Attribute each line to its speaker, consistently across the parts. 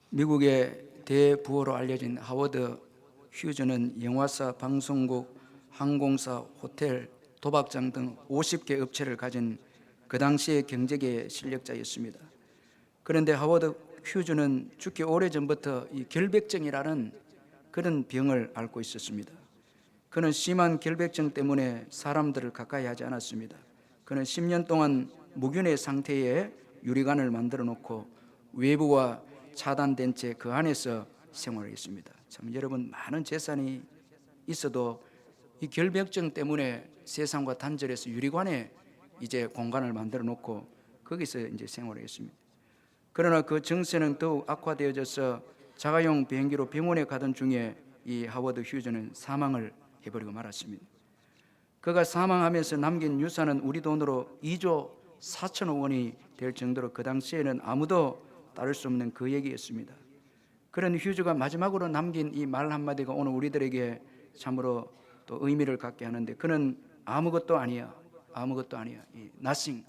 Speaker 1: 미국의 대부호로 알려진 하워드 휴즈는 영화사, 방송국, 항공사, 호텔, 도박장 등 50개 업체를 가진 그 당시의 경제계의 실력자였습니다. 그런데 하워드 휴즈는 죽기 오래전부터 이 결백증이라는 그런 병을 앓고 있었습니다. 그는 심한 결백증 때문에 사람들을 가까이 하지 않았습니다. 그는 10년 동안 무균의 상태의 유리관을 만들어 놓고 외부와 차단된 채 그 안에서 생활했습니다. 참 여러분, 많은 재산이 있어도 이 결백증 때문에 세상과 단절해서 유리관에 이제 공간을 만들어 놓고 거기서 이제 생활했습니다. 그러나 그 증세는 더욱 악화되어져서 자가용 비행기로 병원에 가던 중에 이 하워드 휴즈는 사망을 해버리고 말았습니다. 그가 사망하면서 남긴 유산은 우리 돈으로 2조 4천억 원이 될 정도로 그 당시에는 아무도 따를 수 없는 그 얘기였습니다. 그런 휴즈가 마지막으로 남긴 이 말 한마디가 오늘 우리들에게 참으로 또 의미를 갖게 하는데, 그는 아무것도 아니야, 아무것도 아니야, nothing,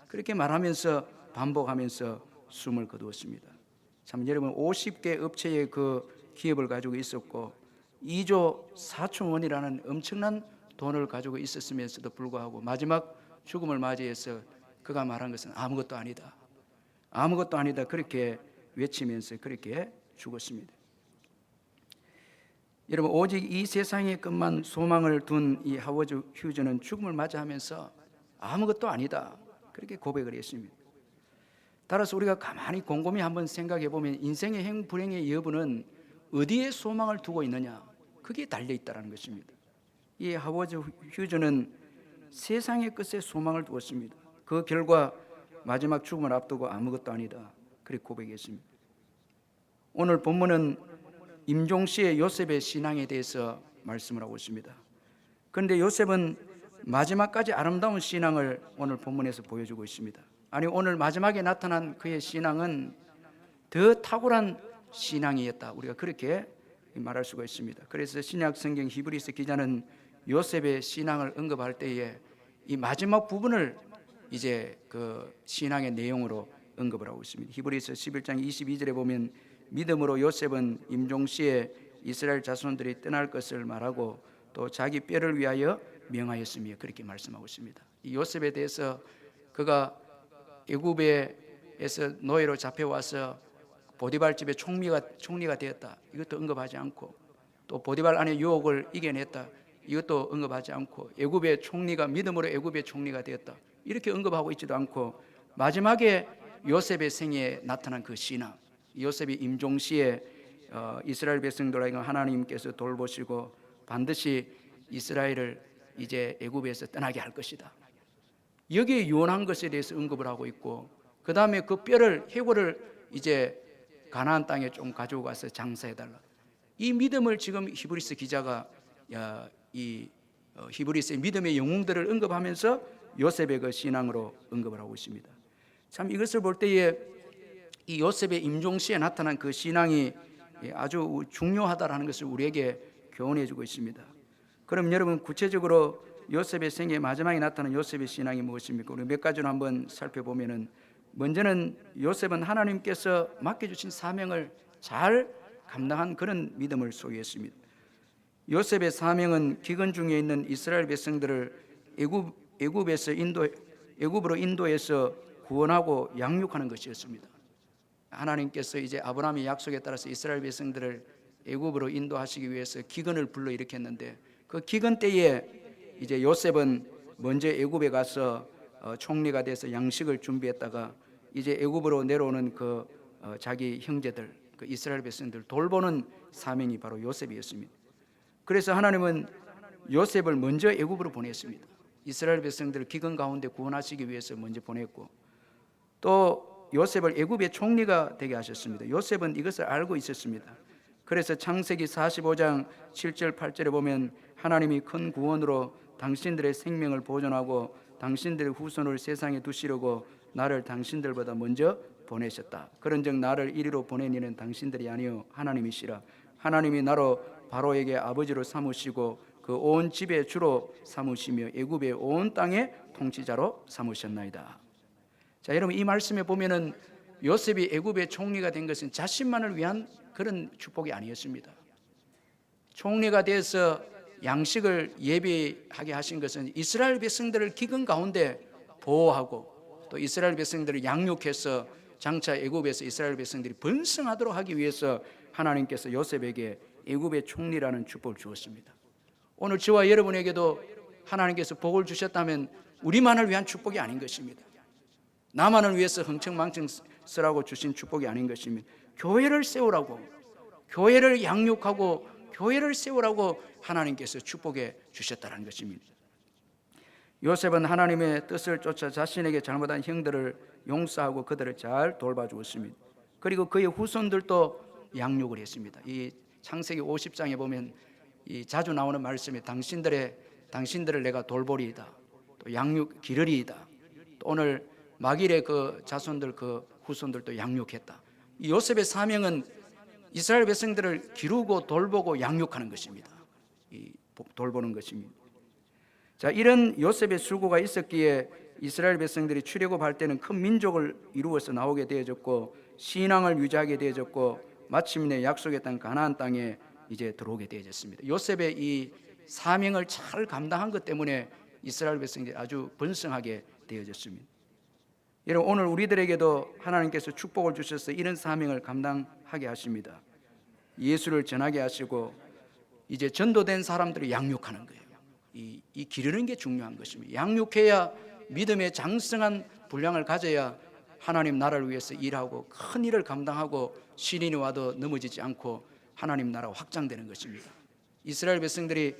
Speaker 1: 그렇게 말하면서 반복하면서 숨을 거두었습니다. 참 여러분, 50개 업체의 그 기업을 가지고 있었고 2조 4천 원이라는 엄청난 돈을 가지고 있었으면서도 불구하고 마지막 죽음을 맞이해서 그가 말한 것은 아무것도 아니다, 아무것도 아니다, 그렇게 외치면서 그렇게 죽었습니다. 여러분, 오직 이 세상의 것만 소망을 둔 이 하워드 휴즈는 죽음을 맞이하면서 아무것도 아니다, 그렇게 고백을 했습니다. 따라서 우리가 가만히 곰곰이 한번 생각해 보면 인생의 행불행의 여부는 어디에 소망을 두고 있느냐, 그게 달려 있다는 것입니다. 이 하워드 휴즈는 세상의 것에 소망을 두었습니다. 그 결과 마지막 죽음을 앞두고 아무것도 아니다, 그렇게 고백했습니다. 오늘 본문은 임종시의 요셉의 신앙에 대해서 말씀을 하고 있습니다. 그런데 요셉은 마지막까지 아름다운 신앙을 오늘 본문에서 보여주고 있습니다. 아니, 오늘 마지막에 나타난 그의 신앙은 더 탁월한 신앙이었다, 우리가 그렇게 말할 수가 있습니다. 그래서 신약 성경 히브리서 기자는 요셉의 신앙을 언급할 때에 이 마지막 부분을 이제 그 신앙의 내용으로 언급을 하고 있습니다. 히브리서 11장 22절에 보면 믿음으로 요셉은 임종시에 이스라엘 자손들이 떠날 것을 말하고 또 자기 뼈를 위하여 명하였으며, 그렇게 말씀하고 있습니다. 이 요셉에 대해서 그가 애굽에서 노예로 잡혀와서 보디발 집의 총리가 되었다, 이것도 언급하지 않고, 또 보디발 안의 유혹을 이겨냈다, 이것도 언급하지 않고, 애굽의 총리가 믿음으로 애굽의 총리가 되었다, 이렇게 언급하고 있지도 않고, 마지막에 요셉의 생애에 나타난 그 신앙, 요셉이 임종시에 이스라엘 백성들에게 하나님께서 돌보시고 반드시 이스라엘을 이제 애굽에서 떠나게 할 것이다, 여기에 유언한 것에 대해서 언급을 하고 있고, 그 다음에 그 뼈를, 해골을 이제 가나안 땅에 좀 가지고 가서 장사해달라, 이 믿음을 지금 히브리서 기자가 이 히브리서의 믿음의 영웅들을 언급하면서 요셉의 그 신앙으로 언급을 하고 있습니다. 참 이것을 볼 때에 이 요셉의 임종시에 나타난 그 신앙이 아주 중요하다라는 것을 우리에게 교훈해 주고 있습니다. 그럼 여러분, 구체적으로 요셉의 생애 마지막에 나타난 요셉의 신앙이 무엇입니까? 우리 몇 가지로 한번 살펴보면은, 먼저는 요셉은 하나님께서 맡겨주신 사명을 잘 감당한 그런 믿음을 소유했습니다. 요셉의 사명은 기근 중에 있는 이스라엘 백성들을 애굽으로 인도해서 구원하고 양육하는 것이었습니다. 하나님께서 이제 아브라함의 약속에 따라서 이스라엘 백성들을 애굽으로 인도하시기 위해서 기근을 불러일으켰는데, 그 기근 때에 이제 요셉은 먼저 애굽에 가서 총리가 돼서 양식을 준비했다가 이제 애굽으로 내려오는 그 자기 형제들, 그 이스라엘 백성들 돌보는 사명이 바로 요셉이었습니다. 그래서 하나님은 요셉을 먼저 애굽으로 보냈습니다. 이스라엘 백성들을 기근 가운데 구원하시기 위해서 먼저 보냈고, 또 요셉을 애굽의 총리가 되게 하셨습니다. 요셉은 이것을 알고 있었습니다. 그래서 창세기 45장 7절 8절에 보면 하나님이 큰 구원으로 당신들의 생명을 보존하고 당신들의 후손을 세상에 두시려고 나를 당신들보다 먼저 보내셨다. 그런즉 나를 이리로 보낸 이는 당신들이 아니요 하나님이시라. 하나님이 나로 바로에게 아버지로 삼으시고 그 온 집의 주로 삼으시며 애굽의 온 땅의 통치자로 삼으셨나이다. 자, 여러분, 이 말씀에 보면은 요셉이 애굽의 총리가 된 것은 자신만을 위한 그런 축복이 아니었습니다. 총리가 돼서 양식을 예비하게 하신 것은 이스라엘 백성들을 기근 가운데 보호하고 또 이스라엘 백성들을 양육해서 장차 애굽에서 이스라엘 백성들이 번성하도록 하기 위해서 하나님께서 요셉에게 애굽의 총리라는 축복을 주었습니다. 오늘 저와 여러분에게도 하나님께서 복을 주셨다면 우리만을 위한 축복이 아닌 것입니다. 나만을 위해서 흥청망청 쓰라고 주신 축복이 아닌 것입니다. 교회를 세우라고, 교회를 양육하고 교회를 세우라고 하나님께서 축복해 주셨다는 것입니다. 요셉은 하나님의 뜻을 쫓아 자신에게 잘못한 형들을 용서하고 그들을 잘 돌봐주었습니다. 그리고 그의 후손들도 양육을 했습니다. 이 창세기 50장에 보면 이 자주 나오는 말씀이 당신들을 내가 돌보리이다, 또 양육 기르리이다, 또 오늘 마길의 그 자손들 그 후손들도 양육했다. 이 요셉의 사명은 이스라엘 백성들을 기르고 돌보고 양육하는 것입니다. 이 돌보는 것입니다. 자, 이런 요셉의 수고가 있었기에 이스라엘 백성들이 출애굽할 때는 큰 민족을 이루어서 나오게 되어졌고 신앙을 유지하게 되어졌고 마침내 약속의 땅 가나안 땅에 이제 들어오게 되어졌습니다. 요셉의 이 사명을 잘 감당한 것 때문에 이스라엘 백성들이 아주 번성하게 되어졌습니다. 여러분, 오늘 우리들에게도 하나님께서 축복을 주셔서 이런 사명을 감당하게 하십니다. 예수를 전하게 하시고 이제 전도된 사람들을 양육하는 거예요. 이 기르는 게 중요한 것입니다. 양육해야 믿음의 장성한 분량을 가져야 하나님 나라를 위해서 일하고 큰 일을 감당하고 시련이 와도 넘어지지 않고 하나님 나라가 확장되는 것입니다. 이스라엘 백성들이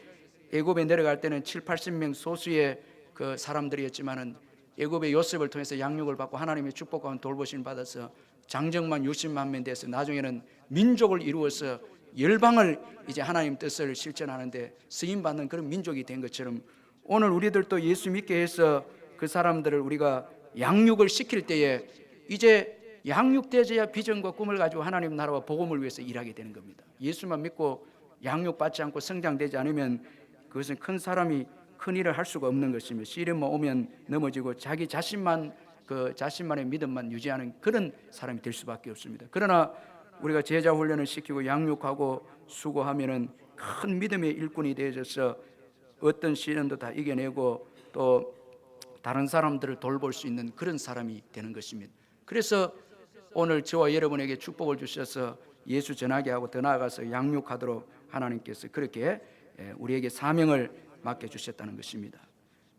Speaker 1: 애굽에 내려갈 때는 7, 80명 소수의 그 사람들이었지만은 애굽의 요셉을 통해서 양육을 받고 하나님의 축복 가운데 돌보심을 받아서 장정만 60만 명 돼서 나중에는 민족을 이루어서 열방을 이제 하나님 뜻을 실천하는데 쓰임 받는 그런 민족이 된 것처럼 오늘 우리들도 예수 믿게 해서 그 사람들을 우리가 양육을 시킬 때에 이제 양육되어야 비전과 꿈을 가지고 하나님 나라와 복음을 위해서 일하게 되는 겁니다. 예수만 믿고 양육받지 않고 성장되지 않으면 그것은 큰 사람이 큰 일을 할 수가 없는 것이며 시련만 오면 넘어지고 자기 자신만 그 자신만의 믿음만 유지하는 그런 사람이 될 수밖에 없습니다. 그러나 우리가 제자 훈련을 시키고 양육하고 수고하면은 큰 믿음의 일꾼이 되어져서 어떤 시련도 다 이겨내고 또 다른 사람들을 돌볼 수 있는 그런 사람이 되는 것입니다. 그래서 오늘 저와 여러분에게 축복을 주셔서 예수 전하게 하고 더 나아가서 양육하도록 하나님께서 그렇게 우리에게 사명을 맡겨주셨다는 것입니다.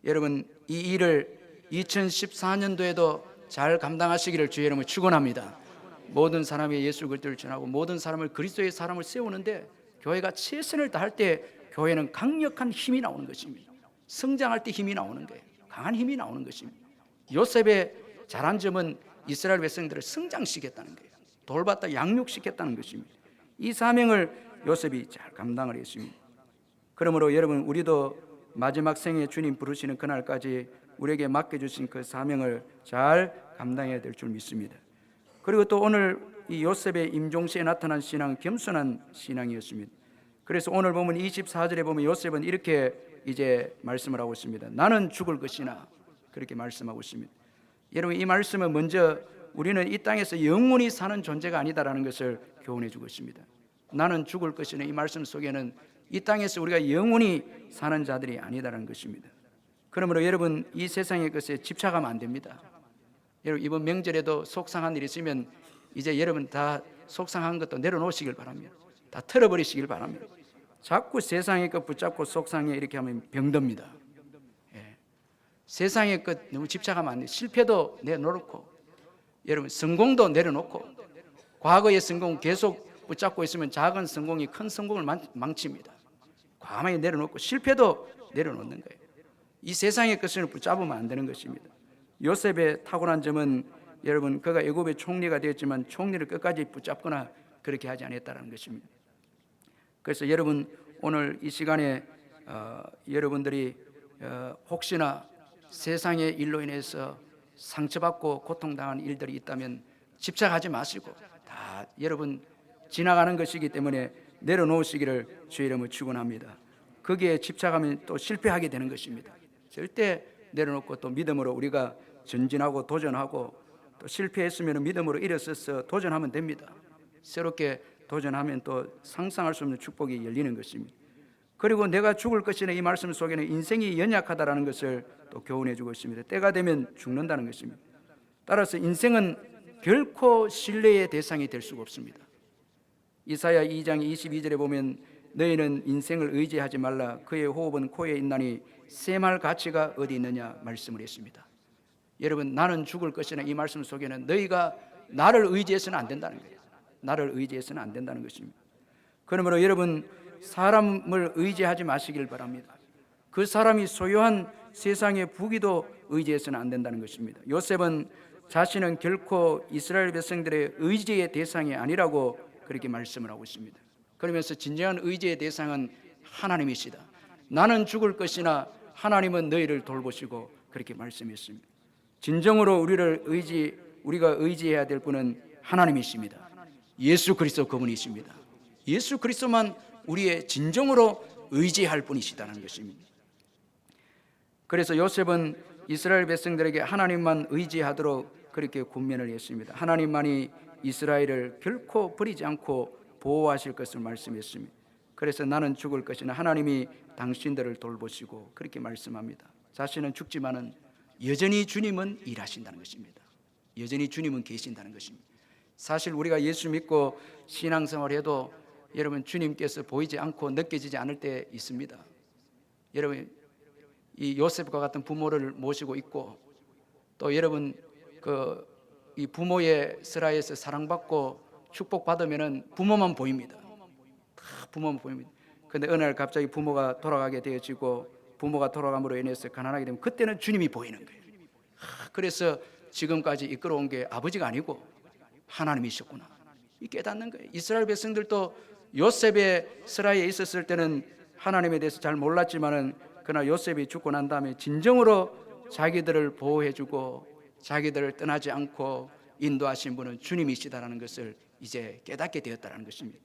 Speaker 1: 여러분, 이 일을 2014년도에도 잘 감당하시기를 주의 이름으로 축원합니다. 모든 사람이 예수 그리스도를 전하고 모든 사람을 그리스도의 사람을 세우는데 교회가 최선을 다할 때 교회는 강력한 힘이 나오는 것입니다. 성장할 때 힘이 나오는 거예요. 강한 힘이 나오는 것입니다. 요셉의 잘한 점은 이스라엘 백성들을 성장시켰다는 거예요. 돌봤다 양육시켰다는 것입니다. 이 사명을 요셉이 잘 감당을 했습니다. 그러므로 여러분, 우리도 마지막 생에 주님 부르시는 그날까지 우리에게 맡겨주신 그 사명을 잘 감당해야 될 줄 믿습니다. 그리고 또 오늘 이 요셉의 임종시에 나타난 신앙은 겸손한 신앙이었습니다. 그래서 오늘 보면 24절에 보면 요셉은 이렇게 이제 말씀을 하고 있습니다. 나는 죽을 것이나 그렇게 말씀하고 있습니다. 여러분, 이 말씀은 먼저 우리는 이 땅에서 영원히 사는 존재가 아니다라는 것을 교훈해 주고 있습니다. 나는 죽을 것이나 이 말씀 속에는 이 땅에서 우리가 영원히 사는 자들이 아니다라는 것입니다. 그러므로 여러분, 이 세상의 것에 집착하면 안 됩니다. 여러분, 이번 명절에도 속상한 일이 있으면 이제 여러분 다 속상한 것도 내려놓으시길 바랍니다. 다 털어버리시길 바랍니다. 자꾸 세상의 것 붙잡고 속상해 이렇게 하면 병듭니다. 세상의 것 너무 집착하면 안 돼요. 실패도 내려놓고 여러분 성공도 내려놓고 과거의 성공 계속 붙잡고 있으면 작은 성공이 큰 성공을 망칩니다. 과감하게 내려놓고 실패도 내려놓는 거예요. 이 세상의 것을 붙잡으면 안 되는 것입니다. 요셉의 탁월한 점은 여러분 그가 애굽의 총리가 되었지만 총리를 끝까지 붙잡거나 그렇게 하지 않았다는 것입니다. 그래서 여러분 오늘 이 시간에 여러분들이 혹시나 세상의 일로 인해서 상처받고 고통당하는 일들이 있다면 집착하지 마시고 다 여러분 지나가는 것이기 때문에 내려놓으시기를 주의 이름으로 축원합니다. 거기에 집착하면 또 실패하게 되는 것입니다. 절대 내려놓고 또 믿음으로 우리가 전진하고 도전하고 또 실패했으면 믿음으로 일어서서 도전하면 됩니다. 새롭게 도전하면 또 상상할 수 없는 축복이 열리는 것입니다. 그리고 내가 죽을 것이라는 이 말씀 속에는 인생이 연약하다라는 것을 또 교훈해 주고 있습니다. 때가 되면 죽는다는 것입니다. 따라서 인생은 결코 신뢰의 대상이 될 수가 없습니다. 이사야 2장 22절에 보면 너희는 인생을 의지하지 말라. 그의 호흡은 코에 있나니 셈할 가치가 어디 있느냐 말씀을 했습니다. 여러분, 나는 죽을 것이라는 이 말씀 속에는 너희가 나를 의지해서는 안 된다는 거예요. 나를 의지해서는 안 된다는 것입니다. 그러므로 여러분, 사람을 의지하지 마시길 바랍니다. 그 사람이 소유한 세상의 부귀도 의지해서는 안 된다는 것입니다. 요셉은 자신은 결코 이스라엘 백성들의 의지의 대상이 아니라고 그렇게 말씀을 하고 있습니다. 그러면서 진정한 의지의 대상은 하나님이시다. 나는 죽을 것이나 하나님은 너희를 돌보시고 그렇게 말씀했습니다. 진정으로 우리가 의지해야 될 분은 하나님이십니다. 예수 그리스도 그분이십니다. 예수 그리스도만 우리의 진정으로 의지할 분이시다는 것입니다. 그래서 요셉은 이스라엘 백성들에게 하나님만 의지하도록 그렇게 권면을 했습니다. 하나님만이 이스라엘을 결코 버리지 않고 보호하실 것을 말씀했습니다. 그래서 나는 죽을 것이나 하나님이 당신들을 돌보시고 그렇게 말씀합니다. 자신은 죽지만은 여전히 주님은 일하신다는 것입니다. 여전히 주님은 계신다는 것입니다. 사실 우리가 예수 믿고 신앙생활해도 여러분, 주님께서 보이지 않고 느껴지지 않을 때 있습니다. 여러분, 이 요셉과 같은 부모를 모시고 있고, 또 여러분 이 부모의 슬하에서 사랑받고 축복받으면은 부모만 보입니다. 다 부모만 보입니다. 그런데 어느 날 갑자기 부모가 돌아가게 되어지고, 부모가 돌아감으로 인해서 가난하게 되면 그때는 주님이 보이는 거예요. 그래서 지금까지 이끌어온 게 아버지가 아니고 하나님이셨구나, 이 깨닫는 거예요. 이스라엘 백성들도 요셉의 슬하에 있었을 때는 하나님에 대해서 잘 몰랐지만은, 그러나 요셉이 죽고 난 다음에 진정으로 자기들을 보호해주고 자기들을 떠나지 않고 인도하신 분은 주님이시다라는 것을 이제 깨닫게 되었다는 것입니다.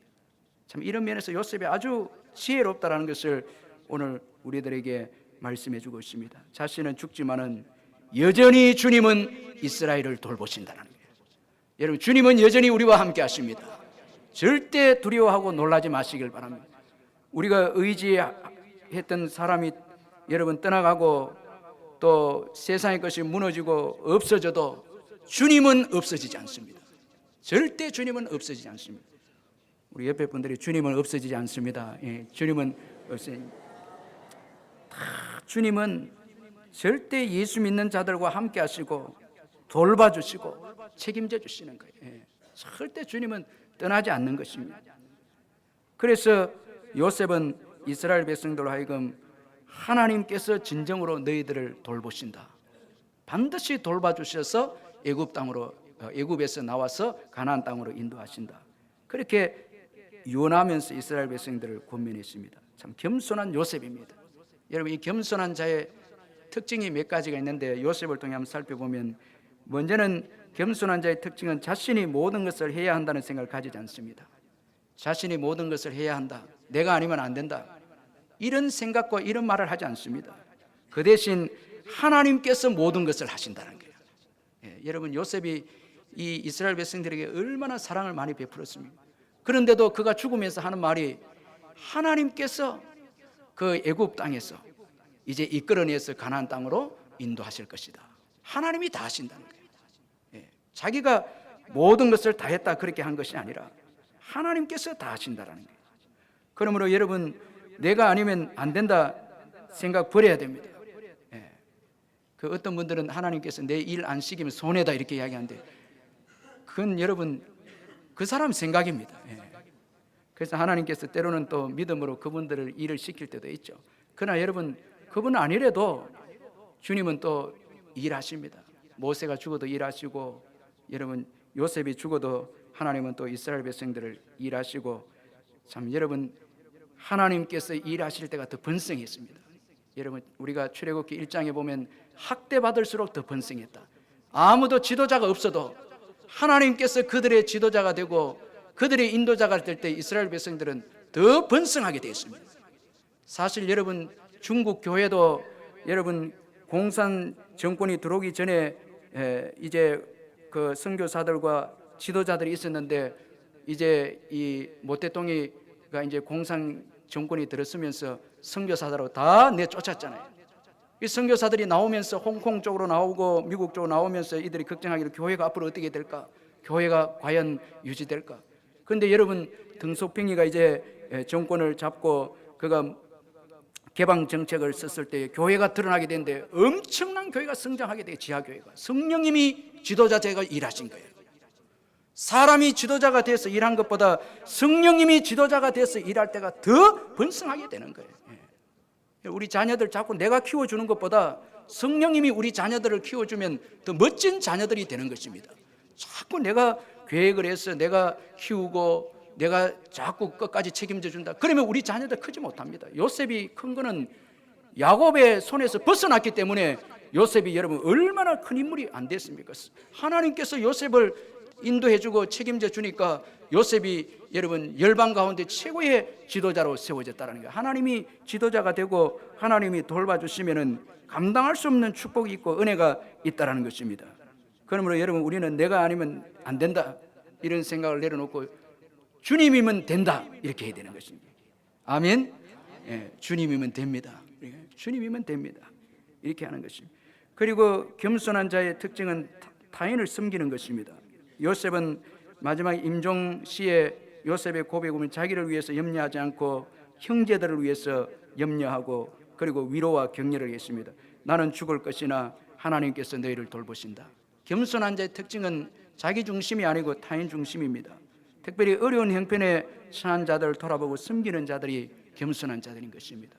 Speaker 1: 참, 이런 면에서 요셉이 아주 지혜롭다라는 것을 오늘 우리들에게 말씀해 주고 있습니다. 자신은 죽지만은 여전히 주님은 이스라엘을 돌보신다는 거예요. 여러분, 주님은 여전히 우리와 함께 하십니다. 절대 두려워하고 놀라지 마시길 바랍니다. 우리가 의지했던 사람이 여러분 떠나가고 또 세상의 것이 무너지고 없어져도 주님은 없어지지 않습니다. 절대 주님은 없어지지 않습니다. 우리 옆에 분들이 주님은 없어지지 않습니다. 예, 주님은 주님은 절대 예수 믿는 자들과 함께 하시고 돌봐주시고 책임져 주시는 거예요. 예, 절대 주님은 떠나지 않는 것입니다. 그래서 요셉은 이스라엘 백성들로 하여금 하나님께서 진정으로 너희들을 돌보신다, 반드시 돌봐주셔서 애굽에서 나와서 가나안 땅으로 인도하신다, 그렇게 유언하면서 이스라엘 백성들을 권면했습니다. 참 겸손한 요셉입니다. 여러분, 이 겸손한 자의 특징이 몇 가지가 있는데 요셉을 통해 한번 살펴보면, 먼저는 겸손한 자의 특징은 자신이 모든 것을 해야 한다는 생각을 가지지 않습니다. 자신이 모든 것을 해야 한다, 내가 아니면 안 된다, 이런 생각과 이런 말을 하지 않습니다. 그 대신 하나님께서 모든 것을 하신다는 거예요. 예, 여러분, 요셉이 이 이스라엘 백성들에게 얼마나 사랑을 많이 베풀었습니까? 그런데도 그가 죽으면서 하는 말이, 하나님께서 그 애굽 땅에서 이제 이끌어내서 가나안 땅으로 인도하실 것이다. 하나님이 다 하신다는 거예요. 예, 자기가 모든 것을 다 했다 그렇게 한 것이 아니라 하나님께서 다 하신다는 거예요. 그러므로 여러분, 내가 아니면 안 된다 생각 버려야 됩니다. 예, 그 어떤 분들은 하나님께서 내 일 안 시키면 손해다 이렇게 이야기하는데, 그건 여러분 그 사람 생각입니다. 예. 그래서 하나님께서 때로는 또 믿음으로 그분들을 일을 시킬 때도 있죠. 그러나 여러분, 그분 아니래도 주님은 또 일하십니다. 모세가 죽어도 일하시고, 여러분 요셉이 죽어도 하나님은 또 이스라엘 백성들을 일하시고, 참 여러분, 하나님께서 일하실 때가 더 번성했습니다. 여러분, 우리가 출애굽기 1장에 보면 학대받을수록 더 번성했다. 아무도 지도자가 없어도 하나님께서 그들의 지도자가 되고 그들의 인도자가 될 때 이스라엘 백성들은 더 번성하게 되었습니다. 사실 여러분, 중국 교회도 여러분 공산 정권이 들어오기 전에 이제 그 선교사들과 지도자들이 있었는데 이제 이 모태똥이가 이제 공산 정권이 들었으면서 선교사들하고 다 내쫓았잖아요. 이 선교사들이 나오면서 홍콩 쪽으로 나오고 미국 쪽으로 나오면서 이들이 걱정하기를 교회가 앞으로 어떻게 될까? 교회가 과연 유지될까? 그런데 여러분 등소평이가 이제 정권을 잡고 그가 개방 정책을 썼을 때 교회가 드러나게 되는데 엄청난 교회가 성장하게 돼요. 지하교회가. 성령님이 지도자 제가 일하신 거예요. 사람이 지도자가 돼서 일한 것보다 성령님이 지도자가 돼서 일할 때가 더 번성하게 되는 거예요. 우리 자녀들 자꾸 내가 키워주는 것보다 성령님이 우리 자녀들을 키워주면 더 멋진 자녀들이 되는 것입니다. 자꾸 내가 계획을 해서 내가 키우고 내가 자꾸 끝까지 책임져 준다. 그러면 우리 자녀들 크지 못합니다. 요셉이 큰 거는 야곱의 손에서 벗어났기 때문에 요셉이 여러분 얼마나 큰 인물이 안 됐습니까? 하나님께서 요셉을 인도해주고 책임져 주니까 요셉이 여러분 열방 가운데 최고의 지도자로 세워졌다는 거예요. 하나님이 지도자가 되고 하나님이 돌봐주시면은 감당할 수 없는 축복이 있고 은혜가 있다는 것입니다. 그러므로 여러분 우리는 내가 아니면 안 된다 이런 생각을 내려놓고 주님이면 된다 이렇게 해야 되는 것입니다. 아멘. 주님이면 됩니다. 주님이면 됩니다. 이렇게 하는 것입니다. 그리고 겸손한 자의 특징은 타인을 섬기는 것입니다. 요셉은 마지막 임종 시에 요셉의 고백에 보면 자기를 위해서 염려하지 않고 형제들을 위해서 염려하고 그리고 위로와 격려를 했습니다. 나는 죽을 것이나 하나님께서 너희를 돌보신다. 겸손한 자의 특징은 자기 중심이 아니고 타인 중심입니다. 특별히 어려운 형편에 처한 자들을 돌아보고 섬기는 자들이 겸손한 자들인 것입니다.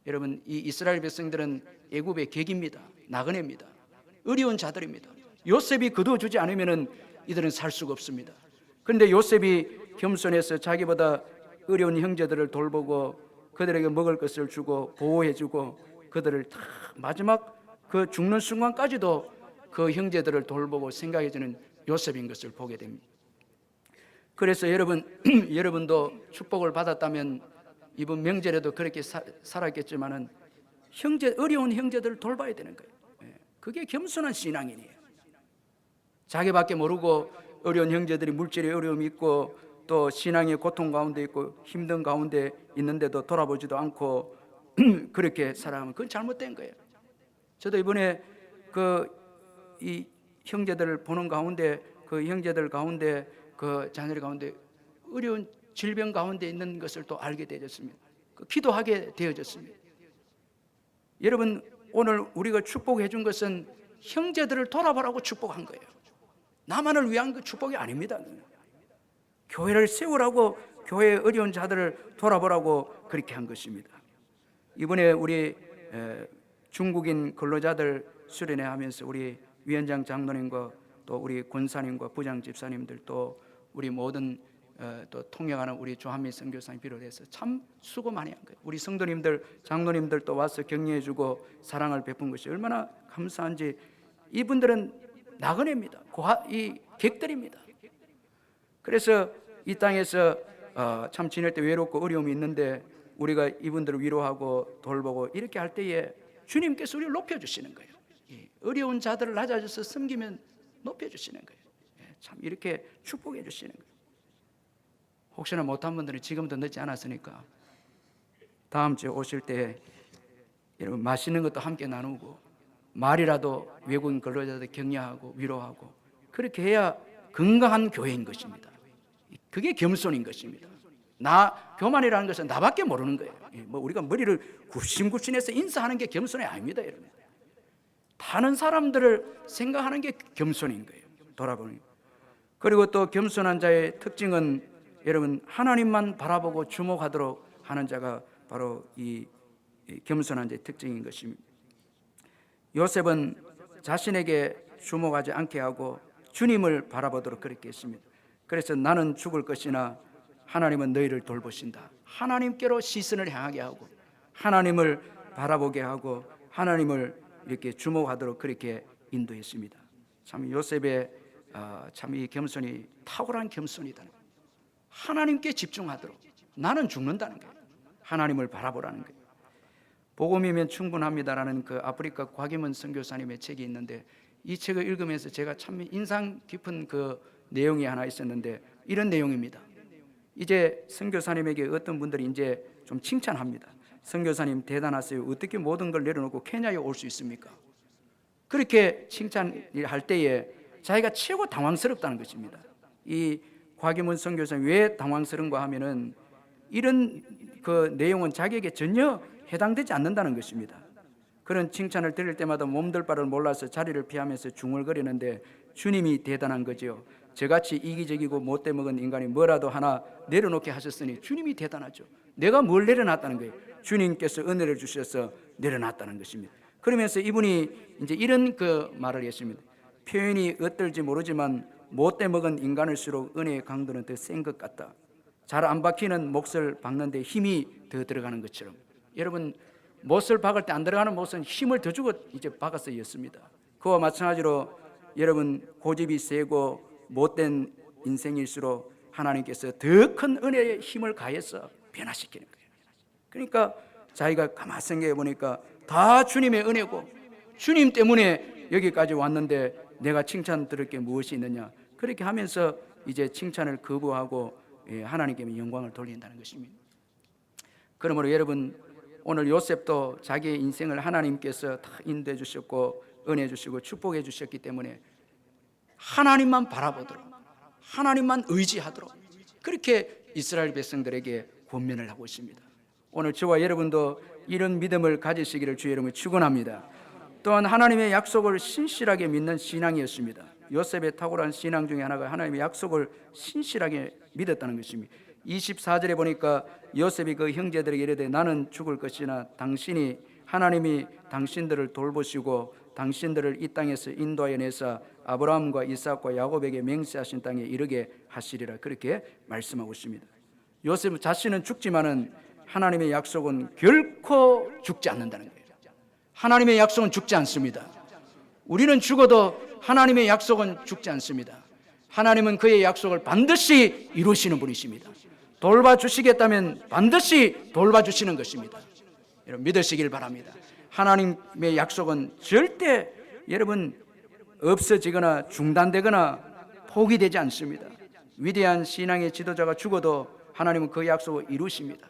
Speaker 1: 여러분 이 이스라엘 백성들은 애굽의 객입니다. 나그네입니다. 어려운 자들입니다. 요셉이 거두어주지 않으면 이들은 살 수가 없습니다. 그런데 요셉이 겸손해서 자기보다 어려운 형제들을 돌보고 그들에게 먹을 것을 주고 보호해주고 그들을 다 마지막 그 죽는 순간까지도 그 형제들을 돌보고 생각해주는 요셉인 것을 보게 됩니다. 그래서 여러분도 축복을 받았다면 이번 명절에도 그렇게 살았겠지만은 어려운 형제들을 돌봐야 되는 거예요. 그게 겸손한 신앙인이에요. 자기밖에 모르고 어려운 형제들이 물질의 어려움이 있고 또 신앙의 고통 가운데 있고 힘든 가운데 있는데도 돌아보지도 않고 그렇게 살아가면 그건 잘못된 거예요. 저도 이번에 이 형제들을 보는 가운데 그 형제들 가운데 그 자녀들 가운데 어려운 질병 가운데 있는 것을 또 알게 되었습니다. 기도하게 되어졌습니다. 여러분 오늘 우리가 축복해 준 것은 형제들을 돌아보라고 축복한 거예요. 나만을 위한 그 축복이 아닙니다. 교회를 세우라고 교회의 어려운 자들을 돌아보라고 그렇게 한 것입니다. 이번에 우리 중국인 근로자들 수련회 하면서 우리 위원장 장로님과 또 우리 권사님과 부장 집사님들 또 우리 모든 또 통역하는 우리 조한미 선교사님 비롯해서 참 수고 많이 한 거예요. 우리 성도님들 장로님들 또 와서 격려해주고 사랑을 베푼 것이 얼마나 감사한지. 이분들은 나그네입니다. 이 객들입니다. 그래서 이 땅에서 참 지낼 때 외롭고 어려움이 있는데 우리가 이분들을 위로하고 돌보고 이렇게 할 때에 주님께서 우리를 높여주시는 거예요. 어려운 자들을 낮아져서 섬기면 높여주시는 거예요. 참 이렇게 축복해 주시는 거예요. 혹시나 못한 분들은 지금도 늦지 않았으니까 다음 주에 오실 때 여러분 맛있는 것도 함께 나누고 말이라도 외국인 근로자들 격려하고 위로하고 그렇게 해야 건강한 교회인 것입니다. 그게 겸손인 것입니다. 교만이라는 것은 나밖에 모르는 거예요. 우리가 머리를 굽신굽신해서 인사하는 게 겸손이 아닙니다. 여러분. 다른 사람들을 생각하는 게 겸손인 거예요. 돌아보니. 그리고 또 겸손한 자의 특징은 여러분 하나님만 바라보고 주목하도록 하는 자가 바로 이 겸손한 자의 특징인 것입니다. 요셉은 자신에게 주목하지 않게 하고 주님을 바라보도록 그렇게 했습니다. 그래서 나는 죽을 것이나 하나님은 너희를 돌보신다. 하나님께로 시선을 향하게 하고 하나님을 바라보게 하고 하나님을 이렇게 주목하도록 그렇게 인도했습니다. 참 요셉의 참 이 겸손이 탁월한 겸손이다. 하나님께 집중하도록. 나는 죽는다는 거예요. 하나님을 바라보라는 거예요. 복음이면 충분합니다라는 그 아프리카 곽임은 선교사님의 책이 있는데 이 책을 읽으면서 제가 참 인상 깊은 그 내용이 하나 있었는데 이런 내용입니다. 이제 선교사님에게 어떤 분들이 이제 좀 칭찬합니다. 선교사님 대단하세요. 어떻게 모든 걸 내려놓고 케냐에 올 수 있습니까? 그렇게 칭찬을 할 때에 자기가 최고 당황스럽다는 것입니다. 이 곽유문 선교사님 왜 당황스러운가 하면은 이런 그 내용은 자기에게 전혀 해당되지 않는다는 것입니다. 그런 칭찬을 들을 때마다 몸둘 바를 몰라서 자리를 피하면서 중얼거리는데 주님이 대단한 거죠. 저같이 이기적이고 못돼 먹은 인간이 뭐라도 하나 내려놓게 하셨으니 주님이 대단하죠. 내가 뭘 내려놨다는 거예요. 주님께서 은혜를 주셔서 내려놨다는 것입니다. 그러면서 이분이 이제 이런 그 말을 했습니다. 표현이 어떨지 모르지만 못돼 먹은 인간일수록 은혜의 강도는 더 센 것 같다. 잘 안 박히는 몫을 박는데 힘이 더 들어가는 것처럼. 여러분, 못을 박을 때 안 들어가는 못은 힘을 더 주고 이제 박았어였습니다. 그와 마찬가지로 여러분 고집이 세고 못된 인생일수록 하나님께서 더 큰 은혜의 힘을 가해서 변화시키는 거예요. 그러니까 자기가 가만히 생각해 보니까 다 주님의 은혜고 주님 때문에 여기까지 왔는데 내가 칭찬 들을 게 무엇이 있느냐. 그렇게 하면서 이제 칭찬을 거부하고 하나님께 영광을 돌린다는 것입니다. 그러므로 여러분 오늘 요셉도 자기의 인생을 하나님께서 다 인도해 주셨고 은혜 주시고 축복해 주셨기 때문에 하나님만 바라보도록 하나님만 의지하도록 그렇게 이스라엘 백성들에게 권면을 하고 있습니다. 오늘 저와 여러분도 이런 믿음을 가지시기를 주의 이름으로 축원합니다. 또한 하나님의 약속을 신실하게 믿는 신앙이었습니다. 요셉의 탁월한 신앙 중에 하나가 하나님의 약속을 신실하게 믿었다는 것입니다. 24절에 보니까 요셉이 그 형제들에게 이르되 나는 죽을 것이나 당신이 하나님이 당신들을 돌보시고 당신들을 이 땅에서 인도하여 내사 아브라함과 이삭과 야곱에게 맹세하신 땅에 이르게 하시리라 그렇게 말씀하고 있습니다. 요셉 자신은 죽지만은 하나님의 약속은 결코 죽지 않는다는 거예요. 하나님의 약속은 죽지 않습니다. 우리는 죽어도 하나님의 약속은 죽지 않습니다. 하나님은 그의 약속을 반드시 이루시는 분이십니다. 돌봐주시겠다면 반드시 돌봐주시는 것입니다. 여러분 믿으시길 바랍니다. 하나님의 약속은 절대 여러분 없어지거나 중단되거나 포기되지 않습니다. 위대한 신앙의 지도자가 죽어도 하나님은 그 약속을 이루십니다.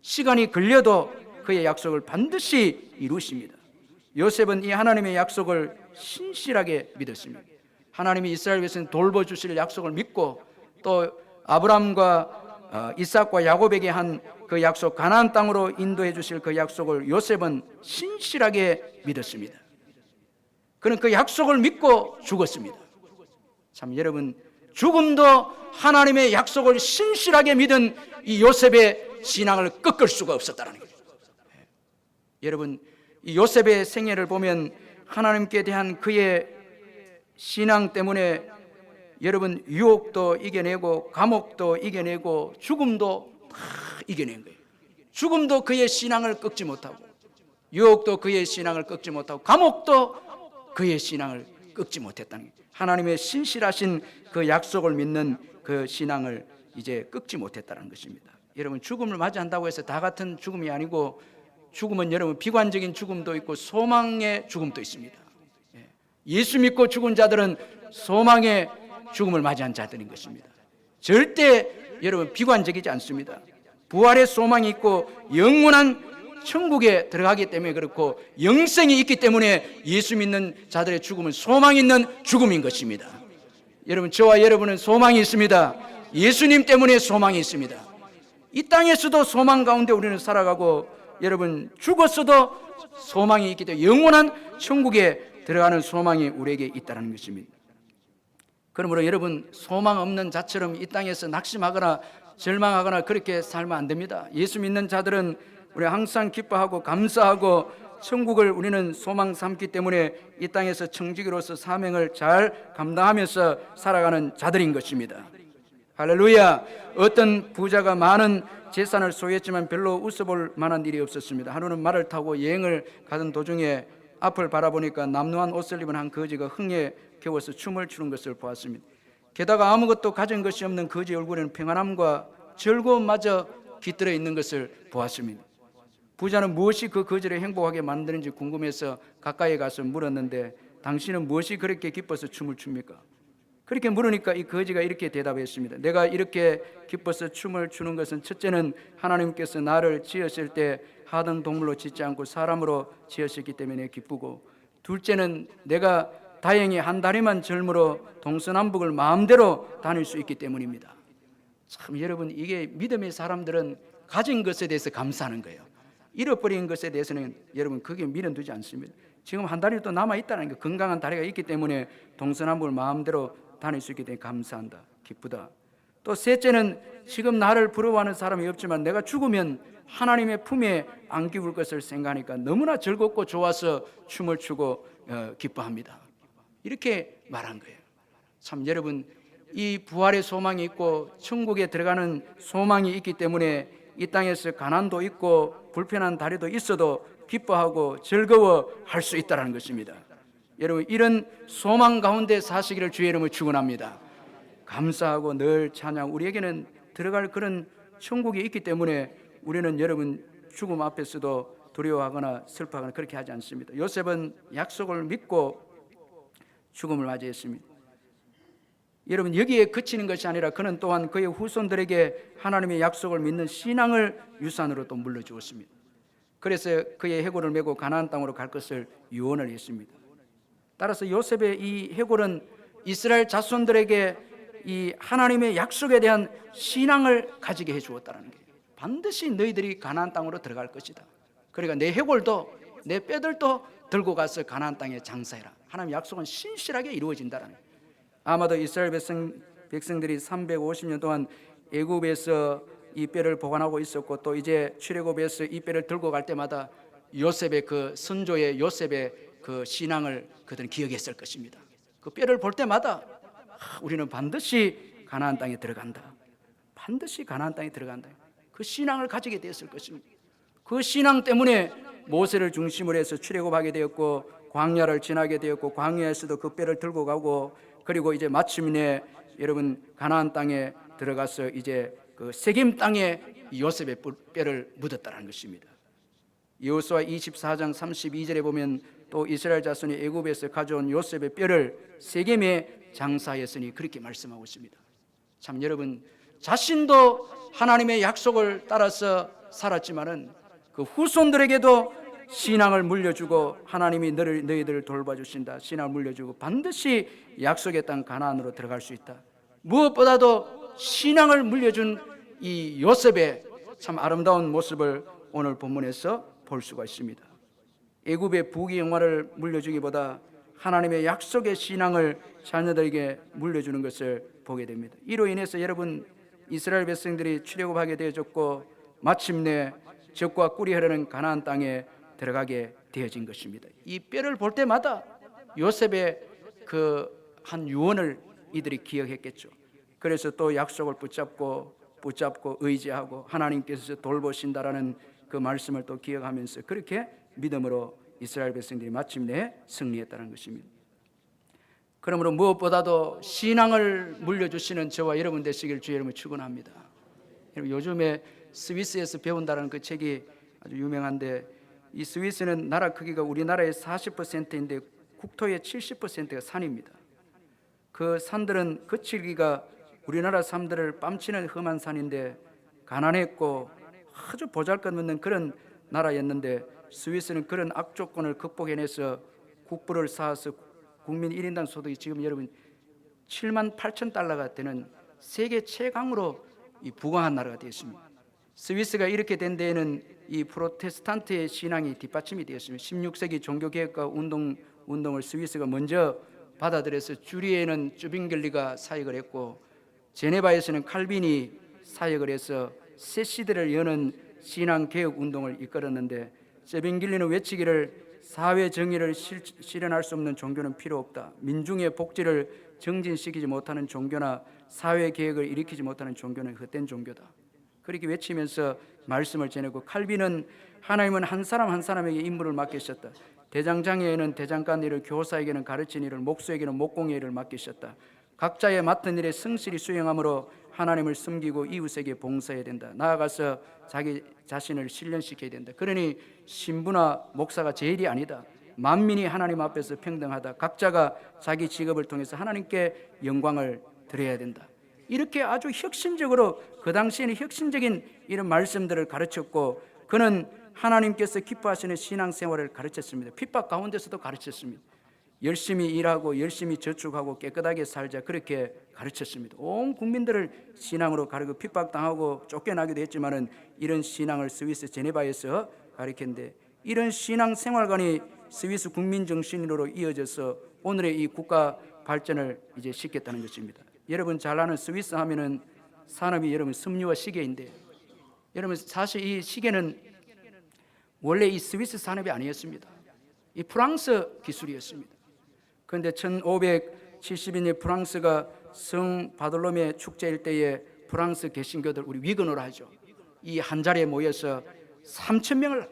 Speaker 1: 시간이 걸려도 그의 약속을 반드시 이루십니다. 요셉은 이 하나님의 약속을 신실하게 믿었습니다. 하나님이 이스라엘 백성 돌보주실 약속을 믿고 또 아브라함과 이삭과 야곱에게 한 그 약속 가나안 땅으로 인도해 주실 그 약속을 요셉은 신실하게 믿었습니다. 그는 그 약속을 믿고 죽었습니다. 참 여러분 죽음도 하나님의 약속을 신실하게 믿은 이 요셉의 신앙을 꺾을 수가 없었다는 거예요. 여러분 이 요셉의 생애를 보면 하나님께 대한 그의 신앙 때문에 여러분 유혹도 이겨내고 감옥도 이겨내고 죽음도 다 이겨낸 거예요. 죽음도 그의 신앙을 꺾지 못하고 유혹도 그의 신앙을 꺾지 못하고 감옥도 그의 신앙을 꺾지 못했다는 거예요. 하나님의 신실하신 그 약속을 믿는 그 신앙을 이제 꺾지 못했다는 것입니다. 여러분 죽음을 맞이한다고 해서 다 같은 죽음이 아니고 죽음은 여러분 비관적인 죽음도 있고 소망의 죽음도 있습니다. 예수 믿고 죽은 자들은 소망의 죽음을 맞이한 자들인 것입니다. 절대 여러분 비관적이지 않습니다. 부활의 소망이 있고 영원한 천국에 들어가기 때문에 그렇고 영생이 있기 때문에 예수 믿는 자들의 죽음은 소망 있는 죽음인 것입니다. 여러분 저와 여러분은 소망이 있습니다. 예수님 때문에 소망이 있습니다. 이 땅에서도 소망 가운데 우리는 살아가고 여러분 죽었어도 소망이 있기 때문에 영원한 천국에 들어가는 소망이 우리에게 있다는 것입니다. 그러므로 여러분 소망 없는 자처럼 이 땅에서 낙심하거나 절망하거나 그렇게 살면 안 됩니다. 예수 믿는 자들은 우리 항상 기뻐하고 감사하고 천국을 우리는 소망 삼기 때문에 이 땅에서 청지기로서 사명을 잘 감당하면서 살아가는 자들인 것입니다. 할렐루야. 어떤 부자가 많은 재산을 소유했지만 별로 웃어볼 만한 일이 없었습니다. 하루는 말을 타고 여행을 가던 도중에 앞을 바라보니까 남루한 옷을 입은 한 거지가 흥에 겨워서 춤을 추는 것을 보았습니다. 게다가 아무것도 가진 것이 없는 거지 얼굴에는 평안함과 즐거움마저 깃들어 있는 것을 보았습니다. 부자는 무엇이 그 거지를 행복하게 만드는지 궁금해서 가까이 가서 물었는데 당신은 무엇이 그렇게 기뻐서 춤을 춥니까? 그렇게 물으니까 이 거지가 이렇게 대답했습니다. 내가 이렇게 기뻐서 춤을 추는 것은 첫째는 하나님께서 나를 지으실 때 하등 동물로 짓지 않고 사람으로 지으셨기 때문에 기쁘고, 둘째는 내가 다행히 한 다리만 젊으로 동서남북을 마음대로 다닐 수 있기 때문입니다. 참 여러분, 이게 믿음의 사람들은 가진 것에 대해서 감사하는 거예요. 잃어버린 것에 대해서는 여러분 그게 미련 두지 않습니다. 지금 한 다리 또 남아있다는 거, 건강한 다리가 있기 때문에 동서남북을 마음대로 다닐 수 있기 때문에 감사한다, 기쁘다. 또 셋째는 지금 나를 부러워하는 사람이 없지만 내가 죽으면 하나님의 품에 안기울 것을 생각하니까 너무나 즐겁고 좋아서 춤을 추고 기뻐합니다. 이렇게 말한 거예요. 참 여러분, 이 부활의 소망이 있고 천국에 들어가는 소망이 있기 때문에 이 땅에서 가난도 있고 불편한 다리도 있어도 기뻐하고 즐거워할 수 있다는 것입니다. 여러분, 이런 소망 가운데 사시기를 주의 이름으로 축원합니다. 감사하고 늘 찬양, 우리에게는 들어갈 그런 천국이 있기 때문에 우리는 여러분 죽음 앞에서도 두려워하거나 슬퍼하거나 그렇게 하지 않습니다. 요셉은 약속을 믿고 죽음을 맞이했습니다. 여러분, 여기에 그치는 것이 아니라 그는 또한 그의 후손들에게 하나님의 약속을 믿는 신앙을 유산으로 또 물려주었습니다. 그래서 그의 해골을 메고 가나안 땅으로 갈 것을 유언을 했습니다. 따라서 요셉의 이 해골은 이스라엘 자손들에게 이 하나님의 약속에 대한 신앙을 가지게 해주었다는 거예요. 반드시 너희들이 가나안 땅으로 들어갈 것이다. 그러니까 내 해골도 내 뼈들도 들고 가서 가나안 땅에 장사해라. 하나님의 약속은 신실하게 이루어진다는 거예요. 아마도 이스라엘 백성들이 350년 동안 애굽에서 이 뼈를 보관하고 있었고, 또 이제 출애굽에서 이 뼈를 들고 갈 때마다 요셉의 그 선조의 요셉의 그 신앙을 그들은 기억했을 것입니다. 그 뼈를 볼 때마다 우리는 반드시 가나안 땅에 들어간다. 반드시 가나안 땅에 들어간다. 그 신앙을 가지게 되었을 것입니다. 그 신앙 때문에 모세를 중심으로 해서 출애굽하게 되었고, 광야를 지나게 되었고, 광야에서도 그 뼈를 들고 가고, 그리고 이제 마침내 여러분 가나안 땅에 들어가서 이제 그 세겜 땅에 요셉의 뼈를 묻었다는 것입니다. 여호수아 24장 32절에 보면 또 이스라엘 자손이 애굽에서 가져온 요셉의 뼈를 세겜에 장사하였으니 그렇게 말씀하고 있습니다. 참 여러분, 자신도 하나님의 약속을 따라서 살았지만은 그 후손들에게도 신앙을 물려주고 하나님이 너희들을 돌봐주신다, 신앙을 물려주고 반드시 약속의 땅 가나안으로 들어갈 수 있다. 무엇보다도 신앙을 물려준 이 요셉의 참 아름다운 모습을 오늘 본문에서 볼 수가 있습니다. 애굽의 부귀영화를 물려주기보다 하나님의 약속의 신앙을 자녀들에게 물려주는 것을 보게 됩니다. 이로 인해서 여러분, 이스라엘 백성들이 출애굽하게 되어졌고 마침내 적과 꿀이 흐르는 가나안 땅에 들어가게 되어진 것입니다. 이 뼈를 볼 때마다 요셉의 그 한 유언을 이들이 기억했겠죠. 그래서 또 약속을 붙잡고 의지하고 하나님께서 돌보신다라는 그 말씀을 또 기억하면서 그렇게 믿음으로 이스라엘 백성들이 마침내 승리했다는 것입니다. 그러므로 무엇보다도 신앙을 물려주시는 저와 여러분 되시길 주의 이름으로 축원합니다. 요즘에 스위스에서 배운다는 그 책이 아주 유명한데, 이 스위스는 나라 크기가 우리나라의 40%인데 국토의 70%가 산입니다. 그 산들은 거칠기가 우리나라 사람들을 뺨치는 험한 산인데 가난했고 아주 보잘것없는 그런 나라였는데, 스위스는 그런 악조건을 극복해내서 국부를 쌓아서 국민 1인당 소득이 지금 여러분 7만 8천 달러가 되는 세계 최강으로 부강한 나라가 되었습니다. 스위스가 이렇게 된 데에는 이 프로테스탄트의 신앙이 뒷받침이 되었습니다. 16세기 종교개혁과 운동을 스위스가 먼저 받아들여서 주리에는 쭈빙겔리가 사역을 했고, 제네바에서는 칼빈이 사역을 해서 새 시대를 여는 신앙개혁 운동을 이끌었는데, 쭈빙겔리는 외치기를 사회 정의를 실현할 수 없는 종교는 필요 없다. 민중의 복지를 정진시키지 못하는 종교나 사회 개혁을 일으키지 못하는 종교는 헛된 종교다. 그렇게 외치면서 말씀을 전했고, 칼빈은 하나님은 한 사람 한 사람에게 임무를 맡기셨다. 대장장에게는 대장간 일을, 교사에게는 가르친 일을, 목수에게는 목공의 일을 맡기셨다. 각자의 맡은 일에 성실히 수행함으로 하나님을 섬기고 이웃에게 봉사해야 된다. 나아가서 자기 자신을 신령시켜야 된다. 그러니 신부나 목사가 제일이 아니다. 만민이 하나님 앞에서 평등하다. 각자가 자기 직업을 통해서 하나님께 영광을 드려야 된다. 이렇게 아주 혁신적으로 그 당시에는 혁신적인 이런 말씀들을 가르쳤고, 그는 하나님께서 기뻐하시는 신앙생활을 가르쳤습니다. 핍박 가운데서도 가르쳤습니다. 열심히 일하고 열심히 저축하고 깨끗하게 살자, 그렇게 가르쳤습니다. 온 국민들을 신앙으로 가르치고 핍박당하고 쫓겨나기도 했지만은 이런 신앙을 스위스 제네바에서 가르쳤는데, 이런 신앙생활관이 스위스 국민정신으로 이어져서 오늘의 이 국가 발전을 이제 시켰다는 것입니다. 여러분 잘 아는 스위스 하면은 산업이 여러분 섬유와 시계인데, 여러분 사실 이 시계는 원래 이 스위스 산업이 아니었습니다. 이 프랑스 기술이었습니다. 그런데 1572년 프랑스가 성 바돌로메 축제일 때에 프랑스 개신교들, 우리 위건으로 하죠, 이 한 자리에 모여서 3,000명을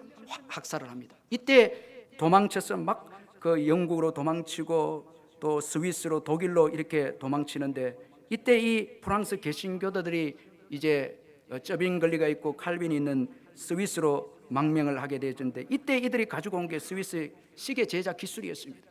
Speaker 1: 학살을 합니다. 이때 도망쳐서 막 그 영국으로 도망치고 또 스위스로, 독일로 이렇게 도망치는데, 이때 이 프랑스 개신교도들이 이제 쩌빙 걸리가 있고 칼빈이 있는 스위스로 망명을 하게 되었는데, 이때 이들이 가지고 온 게 스위스 시계 제작 기술이었습니다.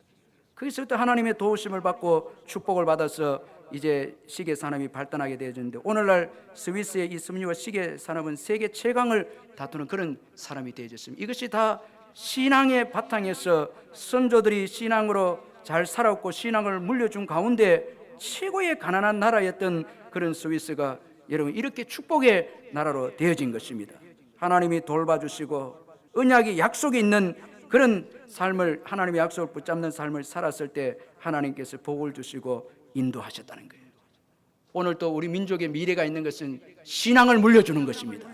Speaker 1: 그래서부터 하나님의 도우심을 받고 축복을 받아서 이제 시계 산업이 발전하게 되었는데, 오늘날 스위스의 이 섬유와 시계 산업은 세계 최강을 다투는 그런 사람이 되어졌습니다. 이것이 다 신앙의 바탕에서 선조들이 신앙으로 잘 살았고 신앙을 물려준 가운데 최고의 가난한 나라였던 그런 스위스가 여러분 이렇게 축복의 나라로 되어진 것입니다. 하나님이 돌봐주시고 언약이 약속이 있는 그런 삶을, 하나님의 약속을 붙잡는 삶을 살았을 때 하나님께서 복을 주시고 인도하셨다는 거예요. 오늘 또 우리 민족의 미래가 있는 것은 신앙을 물려주는 것입니다.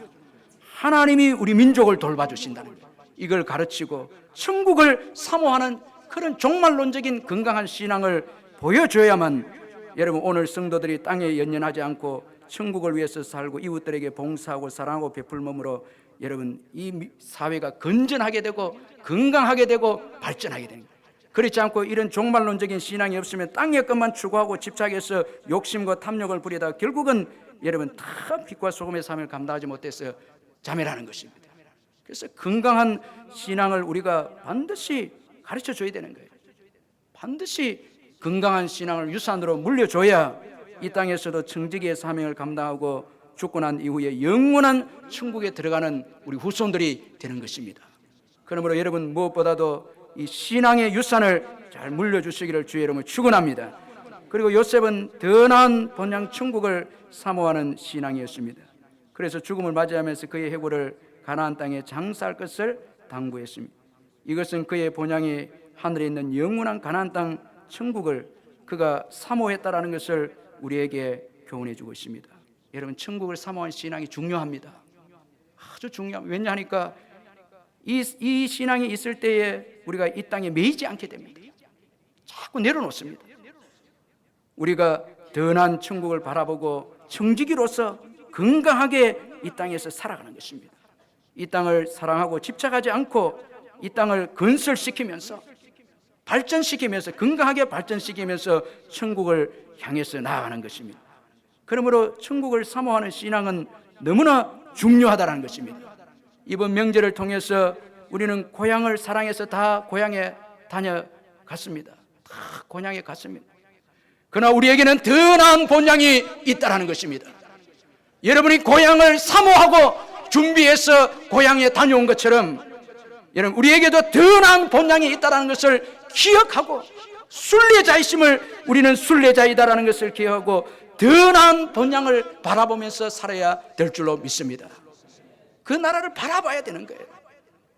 Speaker 1: 하나님이 우리 민족을 돌봐주신다는 거예요. 이걸 가르치고 천국을 사모하는 그런 종말론적인 건강한 신앙을 보여줘야만 여러분 오늘 성도들이 땅에 연연하지 않고 천국을 위해서 살고 이웃들에게 봉사하고 사랑하고 베풀므로 여러분 이 사회가 건전하게 되고 건강하게 되고 발전하게 되는 거예요. 그렇지 않고 이런 종말론적인 신앙이 없으면 땅의 것만 추구하고 집착해서 욕심과 탐욕을 부리다가 결국은 여러분 다 빛과 소금의 삶을 감당하지 못해서 자멸하는 것입니다. 그래서 건강한 신앙을 우리가 반드시 가르쳐 줘야 되는 거예요. 반드시 건강한 신앙을 유산으로 물려줘야 이 땅에서도 청지기의 사명을 감당하고 죽고 난 이후에 영원한 천국에 들어가는 우리 후손들이 되는 것입니다. 그러므로 여러분 무엇보다도 이 신앙의 유산을 잘 물려주시기를 주의 이름으로 축원합니다. 그리고 요셉은 더 나은 본향 천국을 사모하는 신앙이었습니다. 그래서 죽음을 맞이하면서 그의 해골을 가나안 땅에 장사할 것을 당부했습니다. 이것은 그의 본향이 하늘에 있는 영원한 가나안 땅 천국을 그가 사모했다라는 것을 우리에게 교훈해 주고 있습니다. 여러분 천국을 사모하는 신앙이 중요합니다. 아주 중요합니다. 왜냐하니까 이 신앙이 있을 때에 우리가 이 땅에 매이지 않게 됩니다. 자꾸 내려놓습니다. 우리가 더 나은 천국을 바라보고 청지기로서 건강하게 이 땅에서 살아가는 것입니다. 이 땅을 사랑하고 집착하지 않고 이 땅을 건설시키면서 발전시키면서 건강하게 발전시키면서 천국을 향해서 나아가는 것입니다. 그러므로 천국을 사모하는 신앙은 너무나 중요하다는 것입니다. 이번 명절을 통해서 우리는 고향을 사랑해서 다 고향에 다녀갔습니다. 다 고향에 갔습니다. 그러나 우리에게는 더 나은 본향이 있다는 것입니다. 여러분이 고향을 사모하고 준비해서 고향에 다녀온 것처럼 여러분 우리에게도 더 나은 본향이 있다는 것을 기억하고 순례자이심을 우리는 순례자이다라는 것을 기억하고 더 나은 본향을 바라보면서 살아야 될 줄로 믿습니다. 그 나라를 바라봐야 되는 거예요.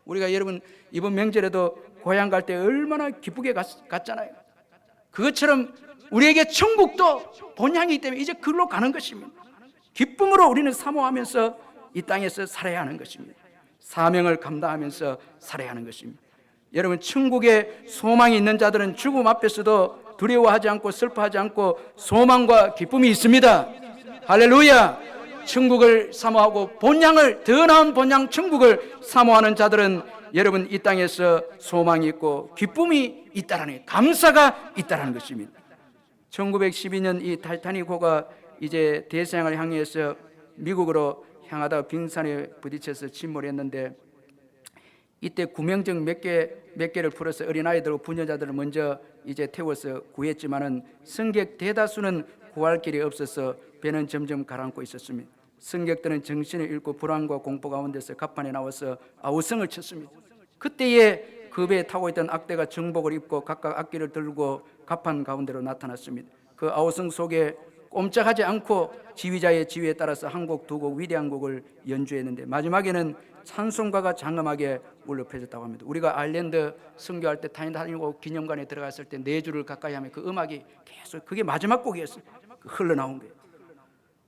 Speaker 1: 우리가 여러분 이번 명절에도 고향 갈 때 얼마나 기쁘게 갔잖아요. 그것처럼 우리에게 천국도 본향이기 때문에 이제 그걸로 가는 것입니다. 기쁨으로 우리는 사모하면서 이 땅에서 살아야 하는 것입니다. 사명을 감당하면서 살아야 하는 것입니다. 여러분 천국에 소망이 있는 자들은 죽음 앞에서도 두려워하지 않고 슬퍼하지 않고 소망과 기쁨이 있습니다. 할렐루야. 천국을 사모하고 본향을 더 나은 본향 천국을 사모하는 자들은 여러분 이 땅에서 소망이 있고 기쁨이 있다라는 감사가 있다라는 것입니다. 1912년 이 타이타닉호가 이제 대서양을 향해서 미국으로 향하다가 빙산에 부딪혀서 침몰했는데 이때 구명정 몇 개를 풀어서 어린아이들과 부녀자들을 먼저 이제 태워서 구했지만은 승객 대다수는 구할 길이 없어서 배는 점점 가라앉고 있었습니다. 승객들은 정신을 잃고 불안과 공포 가운데서 갑판에 나와서 아우성을 쳤습니다. 그때에 그 배에 타고 있던 악대가 정복을 입고 각각 악기를 들고 갑판 가운데로 나타났습니다. 그 아우성 속에 꼼짝하지 않고 지휘자의 지휘에 따라서 한 곡 두 곡 위대한 곡을 연주했는데 마지막에는 찬송가가 장엄하게 울려 퍼졌다고 합니다. 우리가 아일랜드 선교할 때 다니고 기념관에 들어갔을 때 네 줄을 가까이 하면 그 음악이 계속 그게 마지막 곡이었어요. 흘러나온 거예요.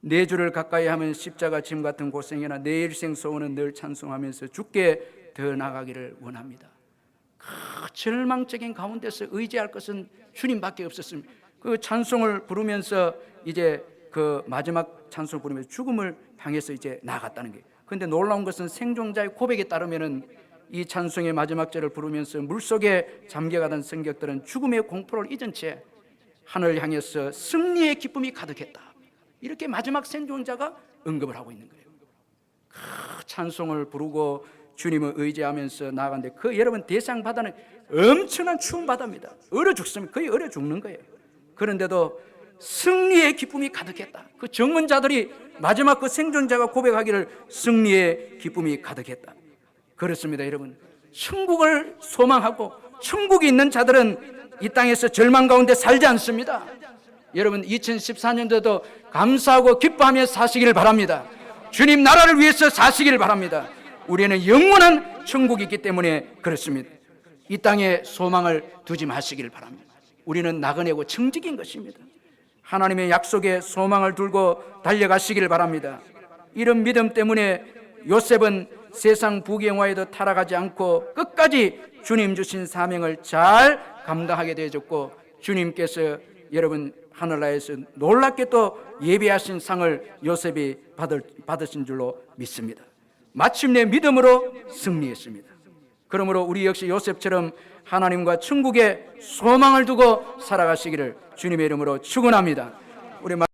Speaker 1: 네 줄을 가까이 하면 십자가 짐 같은 고생이나 내 일생 소원은 늘 찬송하면서 주께 더 나가기를 원합니다. 그 절망적인 가운데서 의지할 것은 주님밖에 없었습니다. 그 찬송을 부르면서 이제 그 마지막 찬송을 부르면서 죽음을 향해서 이제 나갔다는 거예요. 그런데 놀라운 것은 생존자의 고백에 따르면은 이 찬송의 마지막 절을 부르면서 물속에 잠겨가던 승객들은 죽음의 공포를 잊은 채 하늘을 향해서 승리의 기쁨이 가득했다. 이렇게 마지막 생존자가 언급을 하고 있는 거예요. 그 찬송을 부르고 주님을 의지하면서 나아가는데 그 여러분 대상 바다는 엄청난 추운 바다입니다. 얼어 죽습니다. 거의 얼어 죽는 거예요. 그런데도 승리의 기쁨이 가득했다. 그 정문자들이 마지막 그 생존자가 고백하기를 승리의 기쁨이 가득했다. 그렇습니다, 여러분. 천국을 소망하고 천국이 있는 자들은 이 땅에서 절망 가운데 살지 않습니다. 여러분 2014년도도 감사하고 기뻐하며 사시기를 바랍니다. 주님 나라를 위해서 사시기를 바랍니다. 우리는 영원한 천국이 있기 때문에 그렇습니다. 이 땅에 소망을 두지 마시기를 바랍니다. 우리는 나그네고 청직인 것입니다. 하나님의 약속에 소망을 두고 달려가시기를 바랍니다. 이런 믿음 때문에 요셉은 세상 부귀영화에도 타락하지 않고 끝까지 주님 주신 사명을 잘 감당하게 되어졌고 주님께서 여러분 하늘나라에서 놀랍게 또 예비하신 상을 요셉이 받으신 줄로 믿습니다. 마침내 믿음으로 승리했습니다. 그러므로 우리 역시 요셉처럼 하나님과 천국에 소망을 두고 살아가시기를 주님의 이름으로 축원합니다. 우리